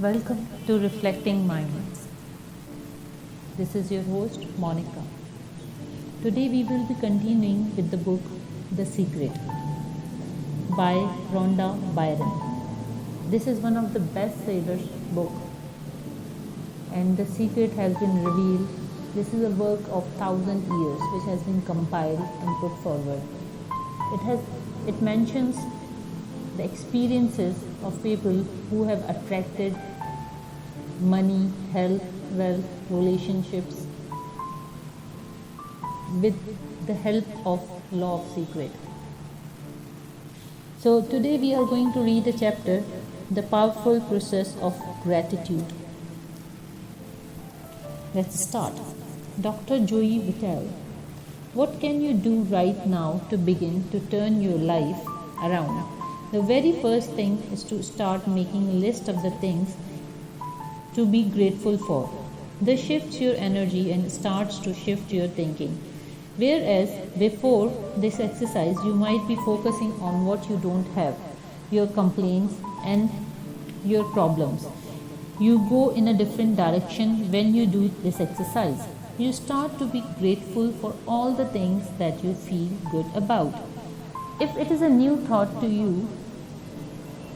Welcome to Reflecting Minds. This is your host, Monica. Today we will be continuing with the book The Secret by Rhonda Byron. This is one of the best-sellers book, and The Secret has been revealed. This is a work of 1,000 years which has been compiled and put forward. It mentions the experiences of people who have attracted money, health, wealth, relationships with the help of law of secret. So today we are going to read a chapter, The Powerful Process of Gratitude. Let's start. Dr. Joey Vitale. What can you do right now to begin to turn your life around? The very first thing is to start making a list of the things to be grateful for. This shifts your energy and starts to shift your thinking. Whereas before this exercise, you might be focusing on what you don't have, your complaints and your problems. You go in a different direction when you do this exercise. You start to be grateful for all the things that you feel good about. If it is a new thought to you,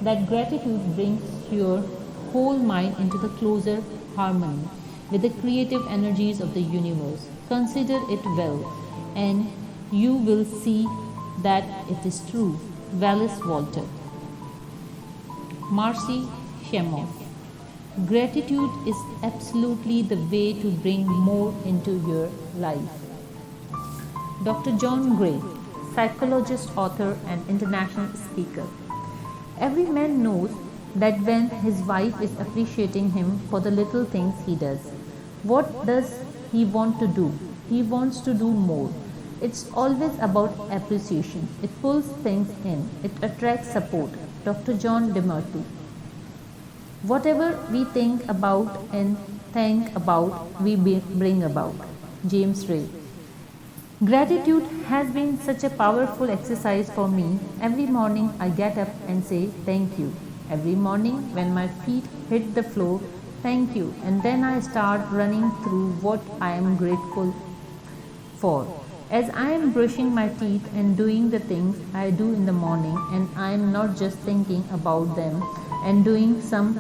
that gratitude brings your whole mind into the closer harmony with the creative energies of the universe. Consider it well, and you will see that it is true. Wallace Walter. Marcy Shemoff. Gratitude is absolutely the way to bring more into your life. Dr. John Gray, psychologist, author, and international speaker. Every man knows that when his wife is appreciating him for the little things he does, what does he want to do? He wants to do more. It's always about appreciation. It pulls things in. It attracts support. Dr. John DeMartini. Whatever we think about and thank about, we bring about. James Ray. Gratitude has been such a powerful exercise for me. Every morning I get up and say thank you. Every morning when my feet hit the floor, thank you. And then I start running through what I am grateful for. As I am brushing my teeth and doing the things I do in the morning, and I am not just thinking about them and doing some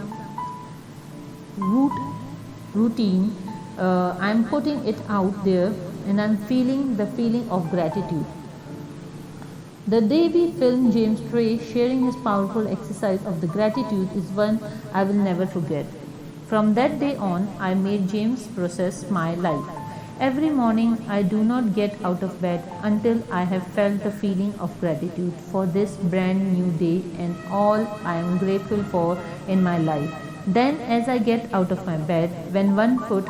routine, I am putting it out there and I am feeling the feeling of gratitude. The day we filmed James Ray sharing his powerful exercise of the gratitude is one I will never forget. From that day on, I made James' process my life. Every morning, I do not get out of bed until I have felt the feeling of gratitude for this brand new day and all I am grateful for in my life. Then, as I get out of my bed, when one foot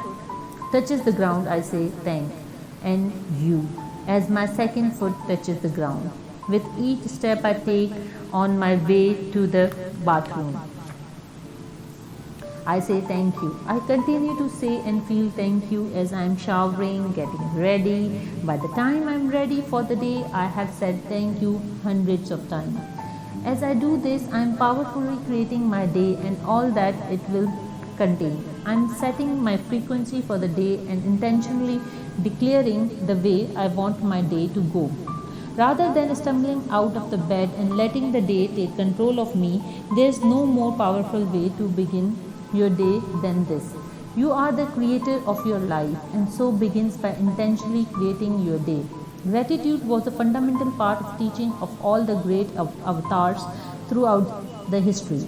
touches the ground, I say thank and you as my second foot touches the ground. With each step I take on my way to the bathroom, I say thank you. I continue to say and feel thank you as I am showering, getting ready. By the time I am ready for the day, I have said thank you hundreds of times. As I do this, I am powerfully creating my day and all that it will contain. I am setting my frequency for the day and intentionally declaring the way I want my day to go. Rather than stumbling out of the bed and letting the day take control of me, there is no more powerful way to begin your day than this. You are the creator of your life, and so begins by intentionally creating your day. Gratitude was a fundamental part of teaching of all the great avatars throughout the history.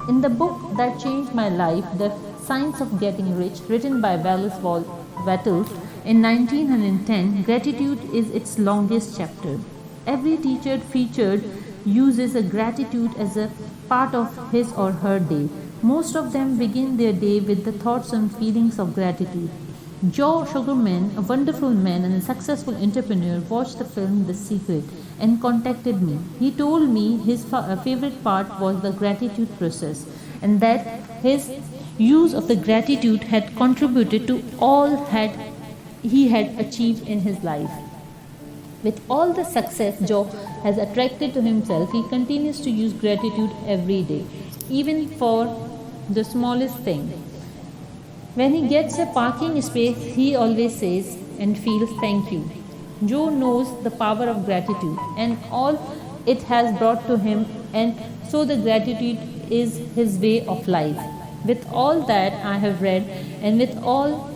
In the book that changed my life, The Science of Getting Rich, written by Wallace Wattle in 1910, gratitude is its longest chapter. Every teacher featured uses a gratitude as a part of his or her day. Most of them begin their day with the thoughts and feelings of gratitude. Joe Sugarman, a wonderful man and a successful entrepreneur, watched the film The Secret and contacted me. He told me his favorite part was the gratitude process and that his use of the gratitude had contributed to all he had achieved in his life. With all the success Joe has attracted to himself, he continues to use gratitude every day, even for the smallest thing. When he gets a parking space, he always says and feels thank you. Joe knows the power of gratitude and all it has brought to him, and so the gratitude is his way of life. With all that I have read and with all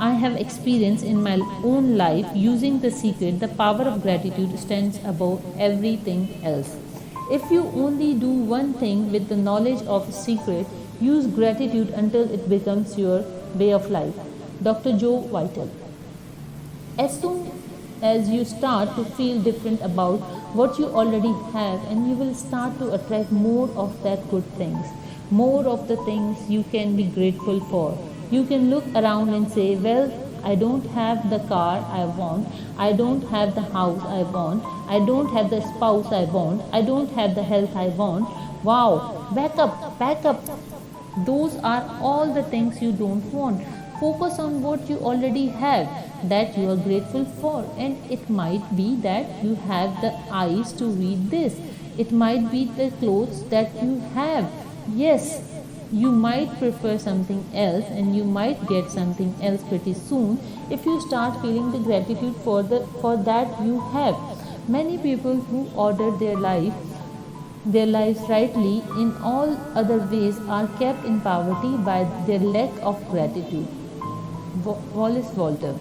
I have experienced in my own life using the secret, the power of gratitude stands above everything else. If you only do one thing with the knowledge of a secret, use gratitude until it becomes your way of life. Dr. Joe Vital. As soon as you start to feel different about what you already have, and you will start to attract more of that good things, more of the things you can be grateful for. You can look around and say, well, I don't have the car I want, I don't have the house I want, I don't have the spouse I want, I don't have the health I want. Wow, back up, back up. Those are all the things you don't want. Focus on what you already have that you are grateful for, and it might be that you have the eyes to read this, it might be the clothes that you have. Yes, you might prefer something else and you might get something else pretty soon if you start feeling the gratitude for that you have. Many people who order their lives rightly in all other ways are kept in poverty by their lack of gratitude. Wallace Walter.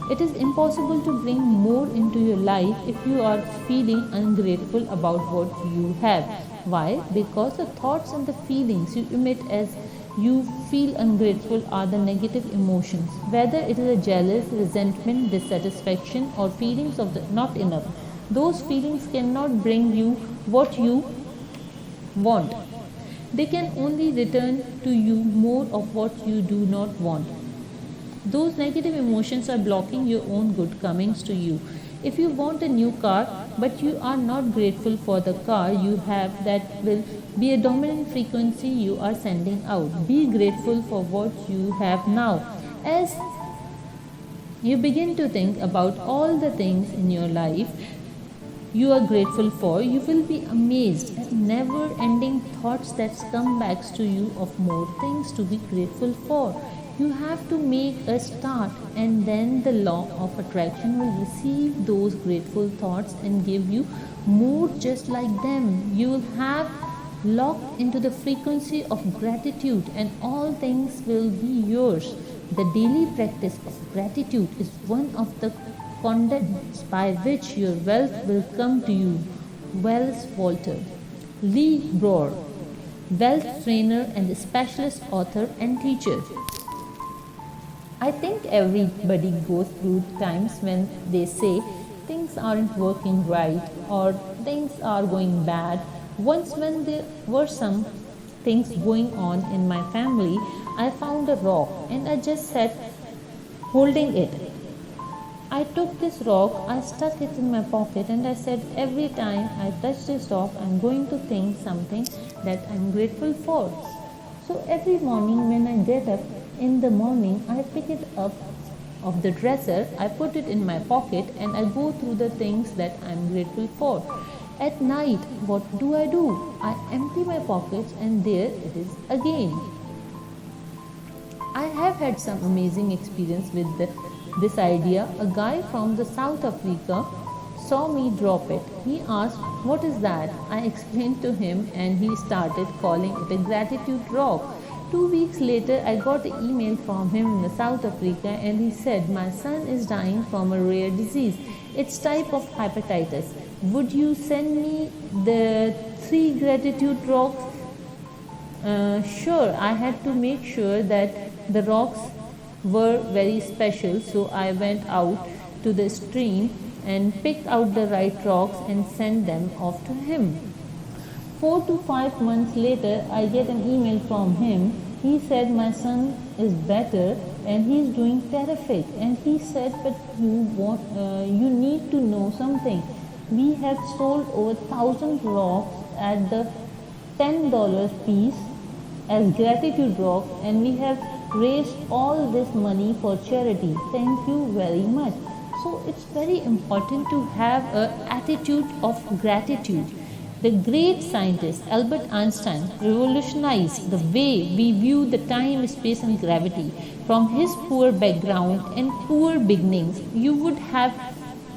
It is impossible to bring more into your life if you are feeling ungrateful about what you have. Why? Because the thoughts and the feelings you emit as you feel ungrateful are the negative emotions, whether it is a jealous, resentment, dissatisfaction, or feelings of the not enough. Those feelings cannot bring you what you want. They can only return to you more of what you do not want. Those negative emotions are blocking your own good comings to you. If you want a new car but you are not grateful for the car you have, that will be a dominant frequency you are sending out. Be grateful for what you have now. As you begin to think about all the things in your life you are grateful for, you will be amazed at never ending thoughts that come back to you of more things to be grateful for. You have to make a start, and then the law of attraction will receive those grateful thoughts and give you more just like them. You will have locked into the frequency of gratitude, and all things will be yours. The daily practice of gratitude is one of the conduits by which your wealth will come to you. Wallace Walter. Lee Broer, wealth trainer and specialist author and teacher. I think everybody goes through times when they say things aren't working right or things are going bad. Once, when there were some things going on in my family, I found a rock and I just sat holding it. I took this rock, I stuck it in my pocket, and I said, every time I touch this rock, I'm going to think something that I'm grateful for. So every morning when I get up in the morning, I pick it up of the dresser, I put it in my pocket, and I go through the things that I'm grateful for. At night, what do? I empty my pockets, and there it is again. I have had some amazing experience with this idea. A guy from the South Africa saw me drop it. He asked, what is that? I explained to him and he started calling it a gratitude rock. 2 weeks later, I got an email from him in South Africa and he said, my son is dying from a rare disease. It's type of hepatitis. Would you send me the 3 gratitude rocks? Sure, I had to make sure that the rocks were very special, so I went out to the stream and picked out the right rocks and sent them off to him. 4 to 5 months later, I get an email from him. He said my son is better and he's doing terrific. And he said, but you need to know something. We have sold over 1,000 rocks at the $10 piece as gratitude rocks, and we have raised all this money for charity. Thank you very much. So it's very important to have an attitude of gratitude. The great scientist Albert Einstein revolutionized the way we view the time, space, and gravity. From his poor background and poor beginnings, you would have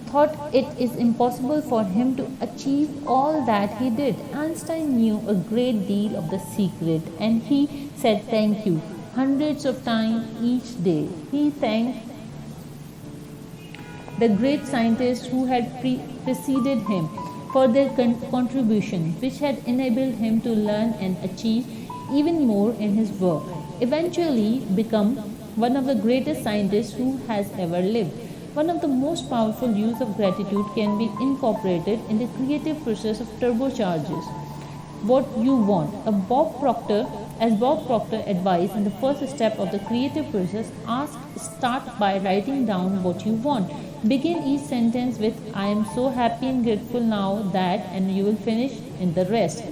thought it is impossible for him to achieve all that he did. Einstein knew a great deal of the secret and he said thank you hundreds of times each day. He thanked the great scientists who had preceded him for their contribution, which had enabled him to learn and achieve even more in his work, eventually become one of the greatest scientists who has ever lived. One of the most powerful use of gratitude can be incorporated in the creative process of turbocharges what you want. As Bob Proctor advised in the first step of the creative process, start by writing down what you want. Begin each sentence with I am so happy and grateful now that, and you will finish in the rest.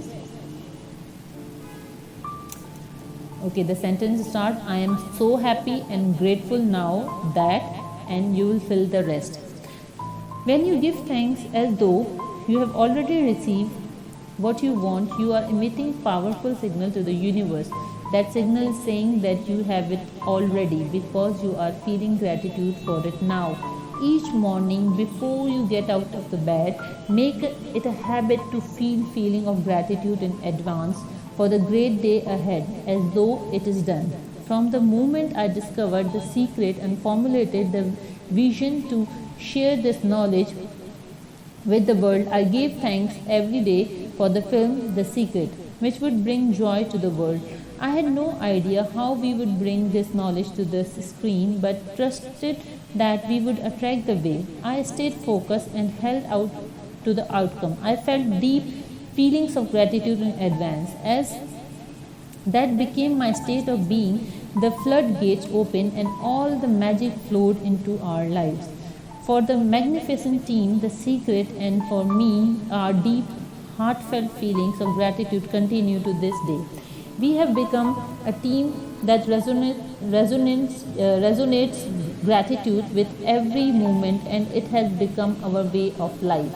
Okay, the sentence start I am so happy and grateful now that, and you will fill the rest. When you give thanks as though you have already received what you want, you are emitting powerful signal to the universe. That signal is saying that you have it already because you are feeling gratitude for it now. Each morning before you get out of the bed, make it a habit to feel feeling of gratitude in advance for the great day ahead as though it is done. From the moment I discovered the secret and formulated the vision to share this knowledge with the world, I gave thanks every day for the film The Secret, which would bring joy to the world. I had no idea how we would bring this knowledge to the screen, but trusted that we would attract the way. I stayed focused and held out to the outcome. I felt deep feelings of gratitude in advance. As that became my state of being, the floodgates opened and all the magic flowed into our lives. For the magnificent team, The Secret, and for me, our deep, heartfelt feelings of gratitude continue to this day. We have become a team that resonates gratitude with every moment, and it has become our way of life.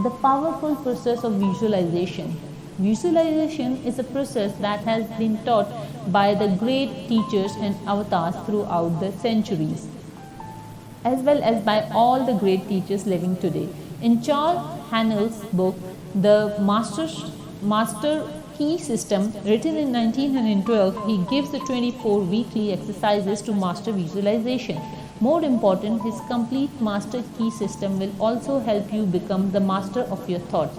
The powerful process of visualization. Visualization is a process that has been taught by the great teachers and avatars throughout the centuries, as well as by all the great teachers living today. In Charles Haanel's book, The Master Key System, written in 1912, he gives the 24 weekly exercises to master visualization. More important, his complete master key system will also help you become the master of your thoughts.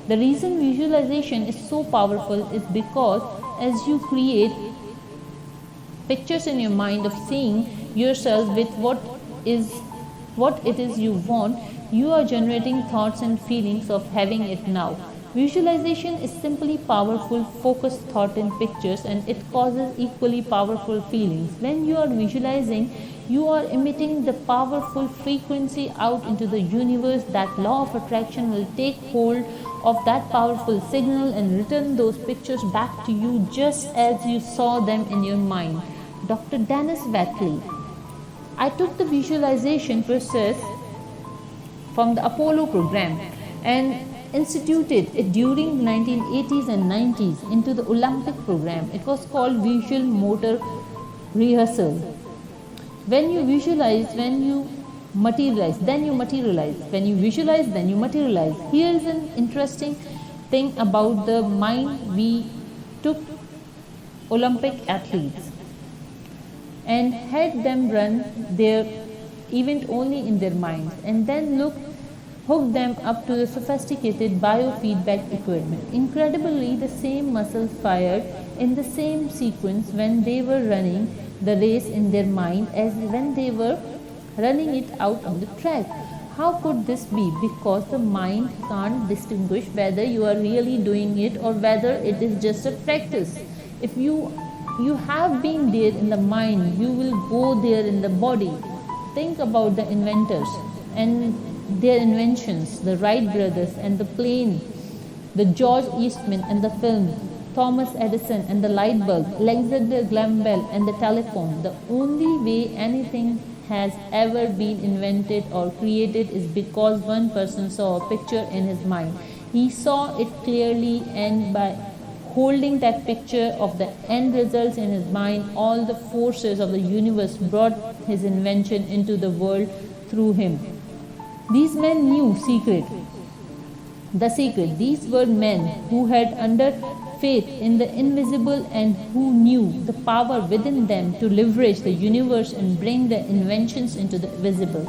The reason visualization is so powerful is because as you create pictures in your mind of seeing yourself with what it is you want, you are generating thoughts and feelings of having it now. Visualization is simply powerful, focused thought in pictures, and it causes equally powerful feelings. When you are visualizing, you are emitting the powerful frequency out into the universe. That law of attraction will take hold of that powerful signal and return those pictures back to you just as you saw them in your mind. Dr. Dennis Waitley. I took the visualization process from the Apollo program and instituted it during the 1980s and 90s into the Olympic program. It was called visual motor rehearsal. When you visualize, when you materialize, then you materialize. When you visualize, then you materialize. Here is an interesting thing about the mind. We took Olympic athletes and had them run their event only in their minds, and then hook them up to the sophisticated biofeedback equipment. Incredibly, the same muscles fired in the same sequence when they were running the race in their mind as when they were running it out on the track. How could this be? Because the mind can't distinguish whether you are really doing it or whether it is just a practice. If you have been there in the mind, you will go there in the body. Think about the inventors and their inventions, the Wright brothers and the plane, the George Eastman and the film, Thomas Edison and the light bulb, Alexander Graham Bell and the telephone. The only way anything has ever been invented or created is because one person saw a picture in his mind. He saw it clearly, and by holding that picture of the end results in his mind, all the forces of the universe brought his invention into the world through him. These men knew the secret. These were men who had under faith in the invisible and who knew the power within them to leverage the universe and bring their inventions into the visible.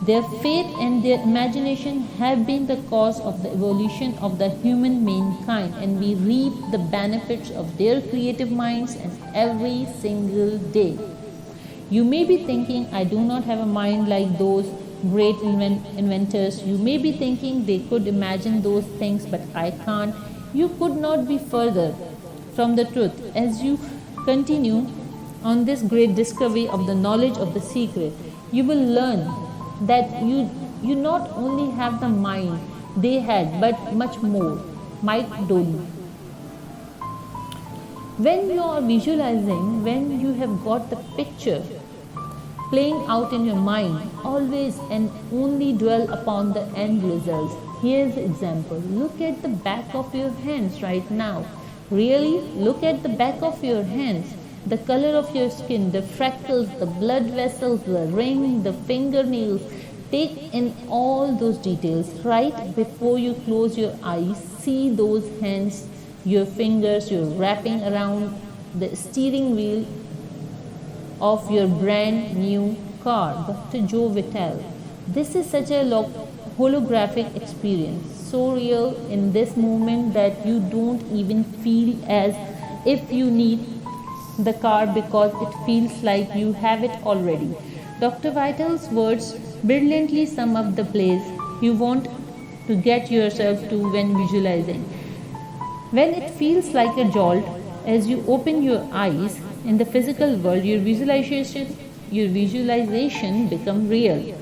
Their faith and their imagination have been the cause of the evolution of the human mankind, and we reap the benefits of their creative minds every single day. You may be thinking, I do not have a mind like those great inventors. You may be thinking they could imagine those things, but I can't. You could not be further from the truth. As you continue on this great discovery of the knowledge of the secret, you will learn that you not only have the mind they had, but much more. Mike Doley. When you are visualizing, when you have got the picture playing out in your mind, always and only dwell upon the end results. Here's an example. Look at the back of your hands right now. Really, look at the back of your hands. The color of your skin, the freckles, the blood vessels, the ring, the fingernails. Take in all those details right before you close your eyes. See those hands, your fingers, you're wrapping around the steering wheel of your brand new car. Dr. Joe Vitale. This is such a holographic experience, so real in this moment that you don't even feel as if you need the car because it feels like you have it already. Dr. Vitale's words brilliantly sum up the place you want to get yourself to when visualizing. When it feels like a jolt, as you open your eyes in the physical world, your visualization become real.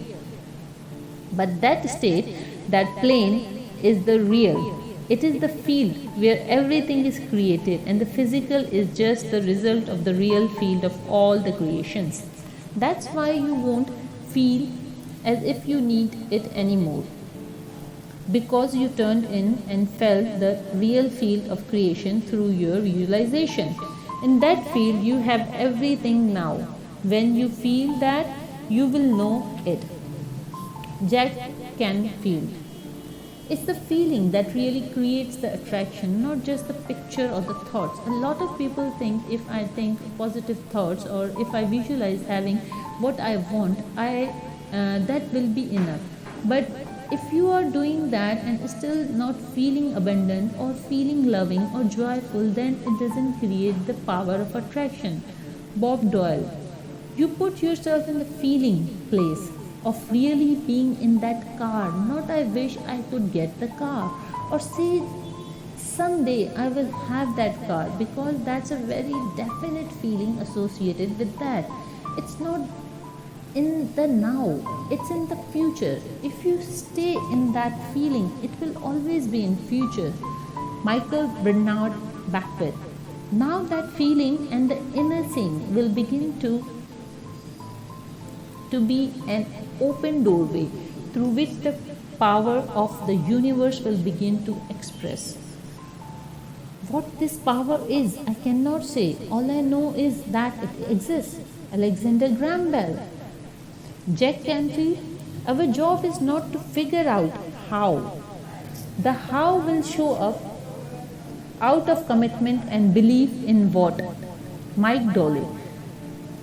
But that state, that plane, is the real. It is the field where everything is created, and the physical is just the result of the real field of all the creations. That's why you won't feel as if you need it anymore, because you turned in and felt the real field of creation through your visualization. In that field, you have everything now. When you feel that, you will know it. Jack Canfield. It's the feeling that really creates the attraction, not just the picture or the thoughts. A lot of people think if I think positive thoughts or if I visualize having what I want, that will be enough. But if you are doing that and still not feeling abundant or feeling loving or joyful, then it doesn't create the power of attraction. Bob Doyle. You put yourself in the feeling place of really being in that car, not I wish I could get the car, or say someday I will have that car, because that's a very definite feeling associated with that. It's not in the now, it's in the future. If you stay in that feeling, it will always be in future. Michael Bernard Beckwith. Now that feeling and the inner scene will begin to be an open doorway through which the power of the universe will begin to express. What this power is, I cannot say. All I know is that it exists. Alexander Graham Bell. Jack Canfield. Our job is not to figure out how. The how will show up out of commitment and belief in what. Mike Doley.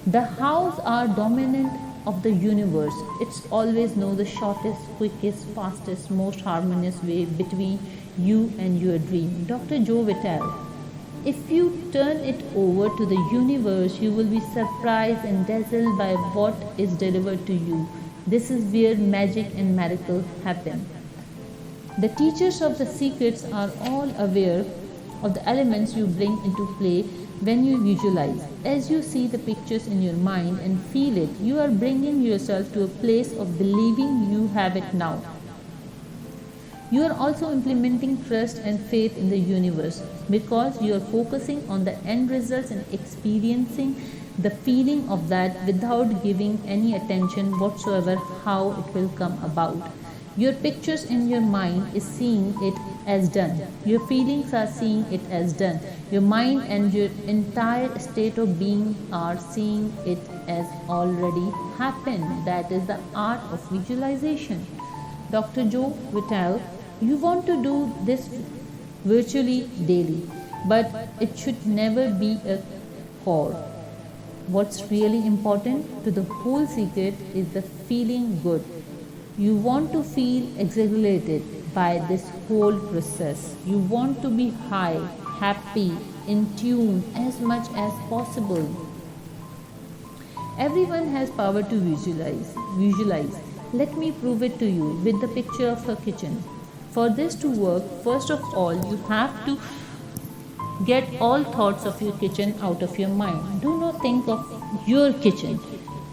The hows are dominant of the universe. It's always know the shortest, quickest, fastest, most harmonious way between you and your dream. Dr. Joe Vitale. If you turn it over to the universe, you will be surprised and dazzled by what is delivered to you. This is where magic and miracles happen. The teachers of the secrets are all aware of the elements you bring into play when you visualize. As you see the pictures in your mind and feel it, you are bringing yourself to a place of believing you have it now. You are also implementing trust and faith in the universe because you are focusing on the end results and experiencing the feeling of that without giving any attention whatsoever how it will come about. Your pictures in your mind is seeing it as done. Your feelings are seeing it as done. Your mind and your entire state of being are seeing it as already happened. That is the art of visualization. Dr. Joe Vitale, you want to do this virtually daily, but it should never be a core. What's really important to the whole secret is the feeling good. You want to feel exhilarated by this whole process. You want to be high, happy, in tune as much as possible. Everyone has power to visualize. Visualize. Let me prove it to you with the picture of a kitchen. For this to work, first of all, you have to get all thoughts of your kitchen out of your mind. Do not think of your kitchen.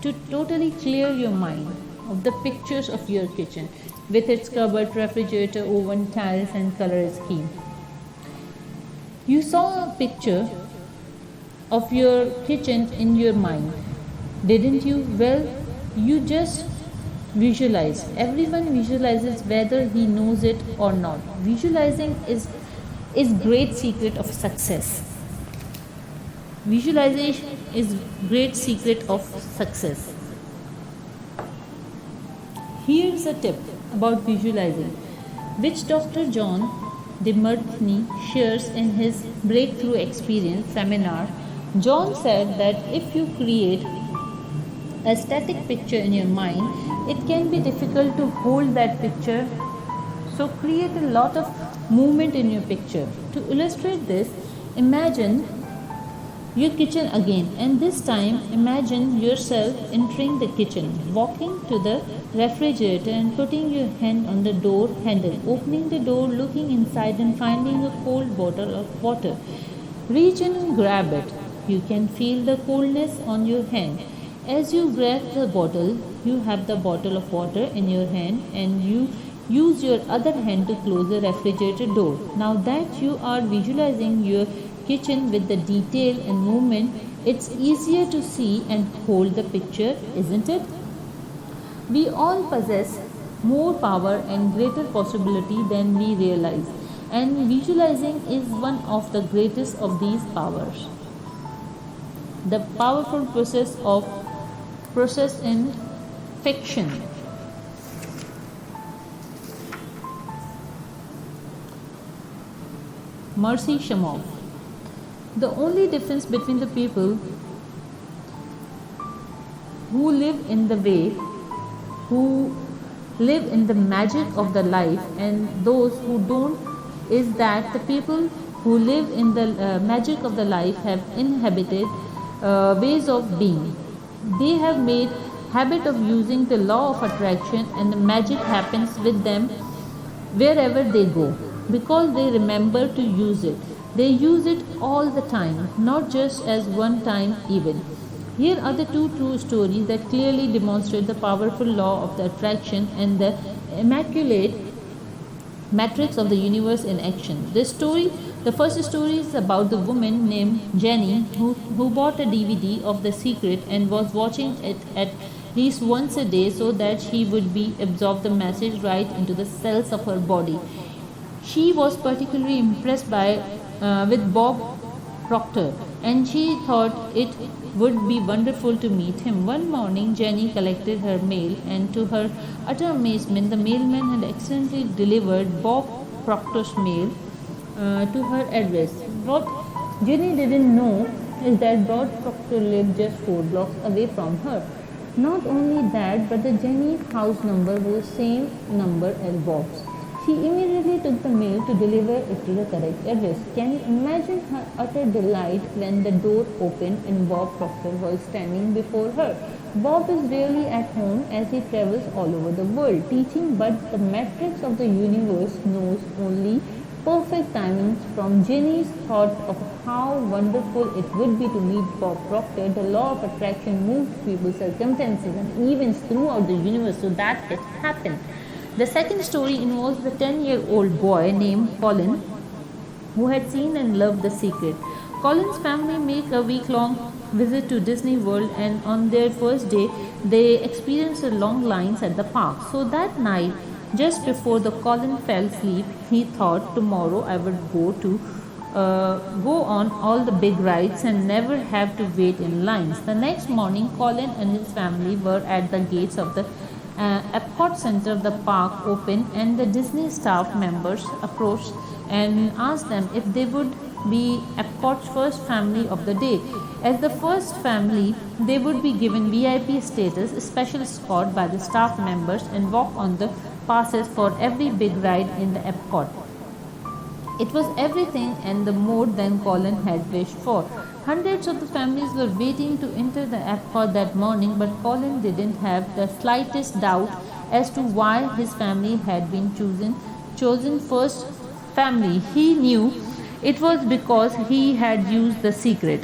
To totally clear your mind of the pictures of your kitchen with its cupboard, refrigerator, oven, tiles, and color scheme. You saw a picture of your kitchen in your mind, didn't you? Well, you just visualize. Everyone visualizes whether he knows it or not. Visualizing is great secret of success. Visualization is great secret of success. Here's a tip about visualizing, which Dr. John DeMartini shares in his Breakthrough Experience seminar. John said that if you create a static picture in your mind, it can be difficult to hold that picture. So create a lot of movement in your picture. To illustrate this, imagine your kitchen again, and this time imagine yourself entering the kitchen, walking to the refrigerator and putting your hand on the door handle, opening the door, looking inside and finding a cold bottle of water. Reach in and grab it. You can feel the coldness on your hand. As you grab the bottle, you have the bottle of water in your hand and you use your other hand to close the refrigerator door. Now that you are visualizing your kitchen with the detail and movement, it's easier to see and hold the picture, isn't it? We all possess more power and greater possibility than we realize, and visualizing is one of the greatest of these powers. The powerful process in fiction. Mercy Shamov. The only difference between the people who live in the way, who live in the magic of the life, and those who don't is that the people who live in the magic of the life have inhabited ways of being. They have made habit of using the law of attraction, and the magic happens with them wherever they go because they remember to use it. They use it all the time, not just as one time even. Here are the two true stories that clearly demonstrate the powerful law of the attraction and the immaculate matrix of the universe in action. The first story is about the woman named Jenny who bought a DVD of The Secret and was watching it at least once a day so that she would be absorb the message right into the cells of her body. She was particularly impressed with Bob Proctor, and she thought it would be wonderful to meet him. One morning, Jenny collected her mail, and to her utter amazement, the mailman had accidentally delivered Bob Proctor's mail to her address. What Jenny didn't know is that Bob Proctor lived just 4 blocks away from her. Not only that, but the Jenny's house number was the same number as Bob's. She immediately took the mail to deliver it to the correct address. Can you imagine her utter delight when the door opened and Bob Proctor was standing before her? Bob is really at home as he travels all over the world teaching, but the matrix of the universe knows only perfect timings. From Jenny's thought of how wonderful it would be to meet Bob Proctor, the law of attraction moves people, circumstances, and events throughout the universe so that it happened. The second story involves the 10-year-old boy named Colin who had seen and loved The Secret. Colin's family make a week-long visit to Disney World, and on their first day they experience long lines at the park. So that night Just before the Colin fell asleep, he thought tomorrow I would go on all the big rides and never have to wait in lines. The next morning, Colin and his family were at the gates of the Epcot Center of the park open, and the Disney staff members approached and asked them if they would be Epcot's first family of the day. As the first family, they would be given VIP status, a special escort by the staff members, and walk on the passes for every big ride in the Epcot. It was everything and the more than Colin had wished for. Hundreds of the families were waiting to enter the Epcot that morning, but Colin didn't have the slightest doubt as to why his family had been chosen first family. He knew it was because he had used the secret.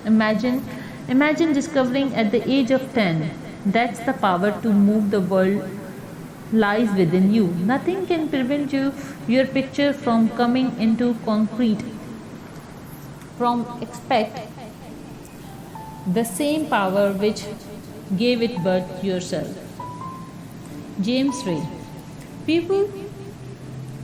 Imagine imagine discovering at the age of 10. That's the power to move the world lies within you. Nothing can prevent your picture from coming into concrete. From expect the same power which gave it birth yourself. James Ray. People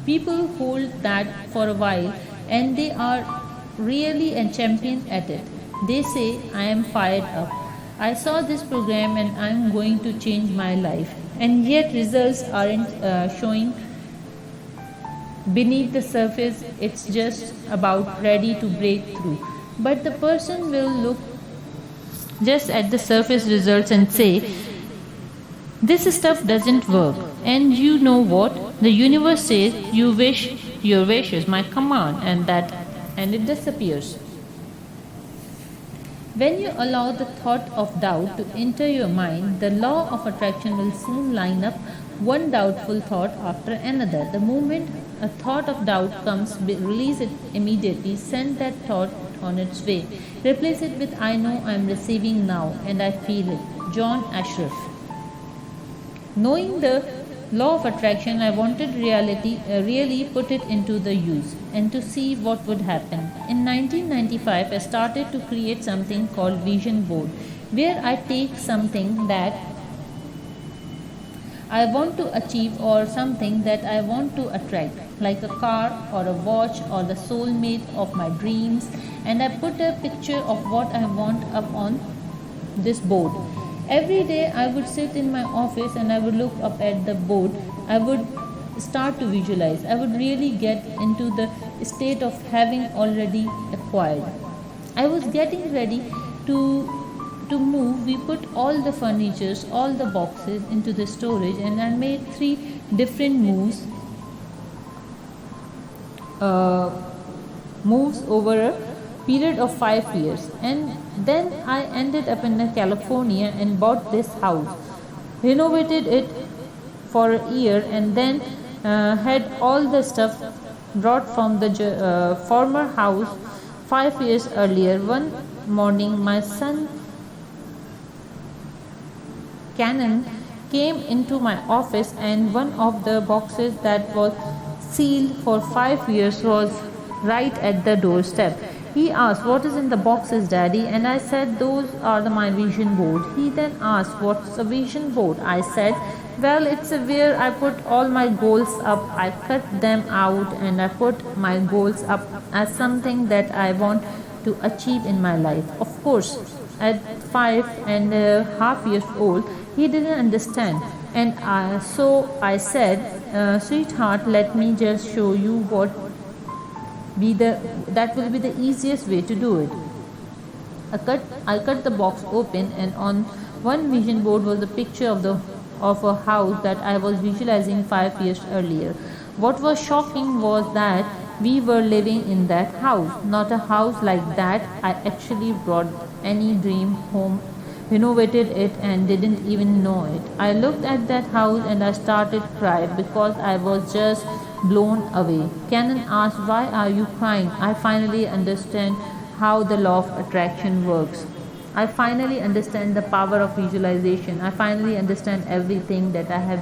people hold that for a while and they are really a champion at it. They say I am fired up. I saw this program and I am going to change my life. And yet results aren't showing beneath the surface. It's just about ready to break through. But the person will look just at the surface results and say, this stuff doesn't work. And you know what? The universe says, you wish your wish is my command, and it disappears. When you allow the thought of doubt to enter your mind, the law of attraction will soon line up one doubtful thought after another. The moment a thought of doubt comes, release it immediately, send that thought on its way. Replace it with I know I am receiving now and I feel it. John Ashraf. Knowing the law of attraction, I wanted really put it into the use and to see what would happen. In 1995, I started to create something called Vision Board, where I take something that I want to achieve or something that I want to attract, like a car or a watch or the soulmate of my dreams, and I put a picture of what I want up on this board. Every day I would sit in my office and I would look up at the board. I would start to visualize. I would really get into the state of having already acquired. I was getting ready to move. We put all the furnitures, all the boxes into the storage, and I made three different uh, moves over a period of 5 years, and then I ended up in California and bought this house, renovated it for a year, and then had all the stuff brought from the former house 5 years earlier. One morning, my son Canon came into my office, and one of the boxes that was sealed for 5 years was right at the doorstep. He asked, what is in the boxes, Daddy? And I said, those are my vision board. He then asked, what's a vision board? I said, well, it's where I put all my goals up. I cut them out and I put my goals up as something that I want to achieve in my life. Of course, at 5.5 years old, he didn't understand. And so I said, sweetheart, let me just show you that will be the easiest way to do it. I cut the box open, and on one vision board was a picture of a house that I was visualizing 5 years earlier. What was shocking was that we were living in that house, not a house like that. I actually brought any dream home, renovated it, and didn't even know it. I looked at that house and I started crying because I was just blown away. Cannon asked, why are you crying? I finally understand how the law of attraction works. I finally understand the power of visualization. I finally understand everything that I have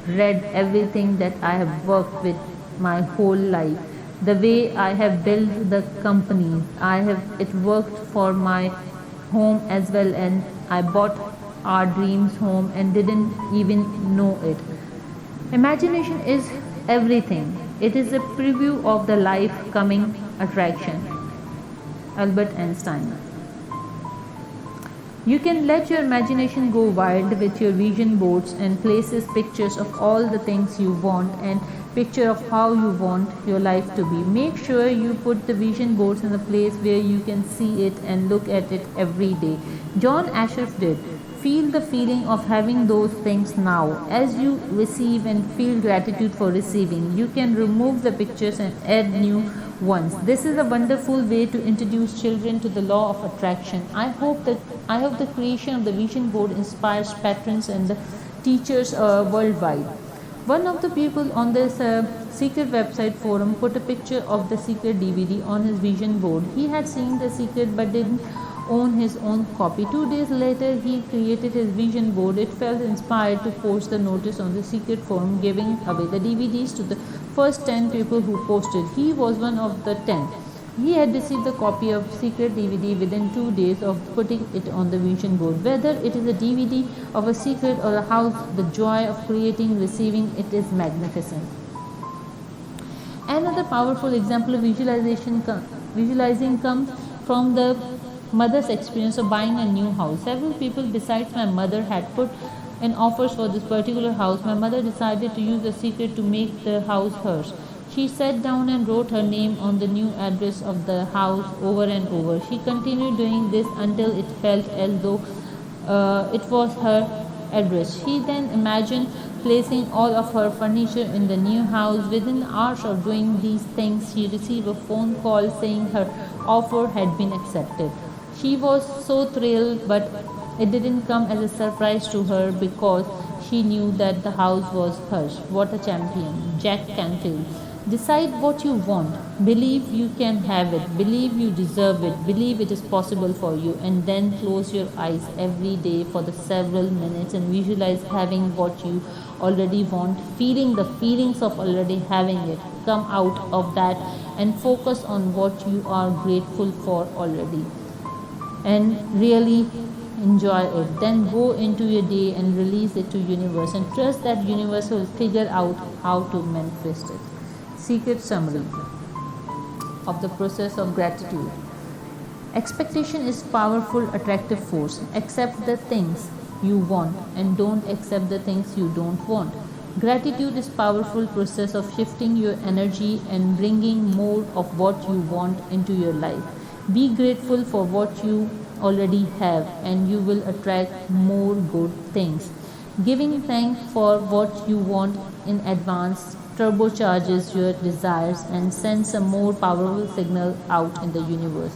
read, everything that I have worked with my whole life. The way I have built the company, it worked for my home as well, and I bought our dreams home and didn't even know it. Imagination is everything. It is a preview of the life coming attraction. Albert Einstein. You can let your imagination go wild with your vision boards and places pictures of all the things you want and picture of how you want your life to be. Make sure you put the vision boards in a place where you can see it and look at it every day. John Ashraf did. Feel the feeling of having those things now. As you receive and feel gratitude for receiving, you can remove the pictures and add new ones. This is a wonderful way to introduce children to the law of attraction. I hope the creation of the vision board inspires patrons and the teachers worldwide. One of the people on this secret website forum put a picture of the secret DVD on his vision board. He had seen the secret but didn't own his own copy. 2 days later, he created his vision board. It felt inspired to post the notice on the secret forum, giving away the DVDs to the first 10 people who posted. He was one of the 10. He had received a copy of secret DVD within 2 days of putting it on the vision board. Whether it is a DVD of a secret or a house, the joy of creating, receiving it is magnificent. Another powerful example of visualizing comes from the mother's experience of buying a new house. Several people besides my mother had put in offers for this particular house. My mother decided to use the secret to make the house hers. She sat down and wrote her name on the new address of the house over and over. She continued doing this until it felt as though it was her address. She then imagined placing all of her furniture in the new house. Within hours of doing these things, she received a phone call saying her offer had been accepted. She was so thrilled, but it didn't come as a surprise to her because she knew that the house was hers. What a champion, Jack Canfield. Decide what you want. Believe you can have it. Believe you deserve it. Believe it is possible for you. And then close your eyes every day for the several minutes and visualize having what you already want, feeling the feelings of already having it. Come out of that and focus on what you are grateful for already, and really enjoy it. Then go into your day and release it to universe and trust that universe will figure out how to manifest it. Secret summary of the process of gratitude. Expectation is powerful attractive force. Accept the things you want and don't accept the things you don't want. Gratitude is powerful process of shifting your energy and bringing more of what you want into your life. Be grateful for what you already have and you will attract more good things. Giving thanks for what you want in advance turbocharges your desires and sends a more powerful signal out in the universe.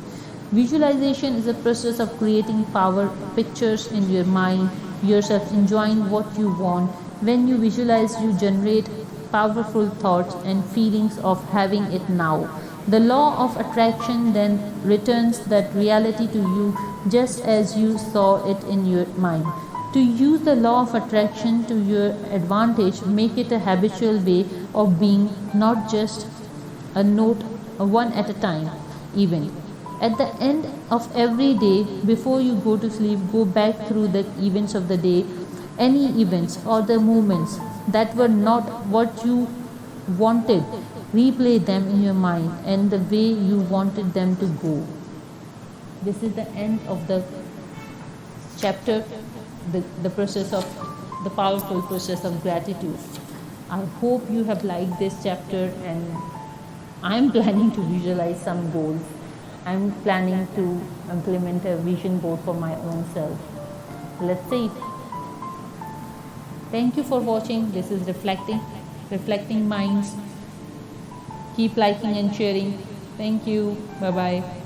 Visualization is a process of creating power pictures in your mind, yourself enjoying what you want. When you visualize, you generate powerful thoughts and feelings of having it now. The law of attraction then returns that reality to you just as you saw it in your mind. To use the law of attraction to your advantage, make it a habitual way of being, not just a note, one at a time, even. At the end of every day, before you go to sleep, go back through the events of the day, any events or the moments that were not what you wanted. Replay them in your mind and the way you wanted them to go. This is the end of the chapter, the process of the powerful process of gratitude. I hope you have liked this chapter, and I'm planning to visualize some goals. I'm planning to implement a vision board for my own self. Let's see. Thank you for watching. This is Reflecting Minds. Keep liking and sharing. Thank you. Bye bye.